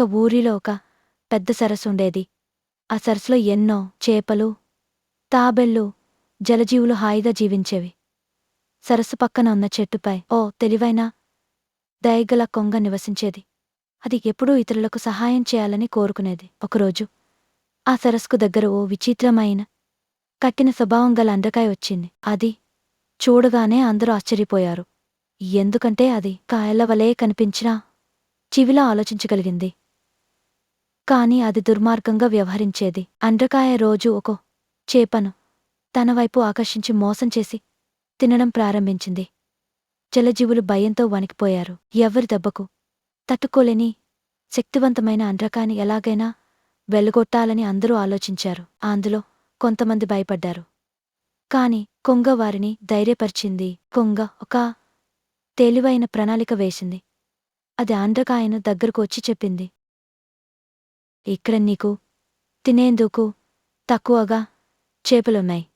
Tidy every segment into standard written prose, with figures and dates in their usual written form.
ఊరిలో ఒక పెద్ద సరస్సుండేది. ఆ సరస్సులో ఎన్నో చేపలు, తాబెళ్ళు, జలజీవులు హాయిగా జీవించేవి. సరస్సు పక్కన ఉన్న చెట్టుపై ఓ తెలివైన, దయగల కొంగ నివసించేది. అది ఎప్పుడూ ఇతరులకు సహాయం చేయాలని కోరుకునేది. ఒకరోజు ఆ సరస్సుకు దగ్గర ఓ విచిత్రమైన, కఠిన స్వభావం గల అండ్రకాయ వచ్చింది. అది చూడగానే అందరూ ఆశ్చర్యపోయారు. ఎందుకంటే అది కాయల వలే కనిపించినా చివిలా ఆలోచించగలిగింది. కాని అది దుర్మార్గంగా వ్యవహరించేది. అండ్రకాయ రోజు ఒక చేపను తన వైపు ఆకర్షించి మోసం చేసి తినడం ప్రారంభించింది. జలజీవులు భయంతో వణికిపోయారు. ఎవరి దెబ్బకు తట్టుకోలేని శక్తివంతమైన అండ్రకాయని ఎలాగైనా వెళ్లగొట్టాలని అందరూ ఆలోచించారు. అందులో కొంతమంది భయపడ్డారు. కాని కొంగ వారిని ధైర్యపరిచింది. కొంగ ఒక తెలివైన ప్రణాళిక వేసింది. అది అండ్రకాయను దగ్గరకు వచ్చి చెప్పింది, ఇక్కడ నీకు తినేందుకు తక్కువగా చేపలున్నాయి.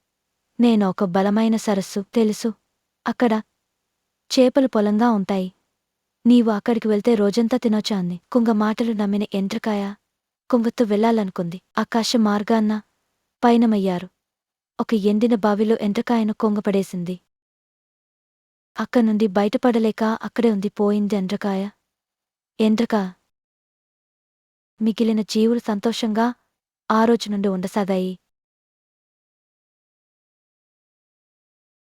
నేను ఒక బలమైన సరస్సు తెలుసు. అక్కడ చేపలు పొలంగా ఉంటాయి. నీవు అక్కడికి వెళ్తే రోజంతా తినొచ్చు అంది. కొంగ మాటలు నమ్మిన ఎండ్రకాయ కొంగతో వెళ్లాలనుకుంది. ఆకాశ మార్గాన్న పయనమయ్యారు. ఒక ఎండిన బావిలో ఎండ్రకాయను కొంగపడేసింది. అక్కనుండి బయటపడలేక అక్కడే పోయింది ఎండ్రకాయ. ఎండ్రకా మిగిలిన జీవులు సంతోషంగా ఆ రోజు నుండి ఉండసాగాయి.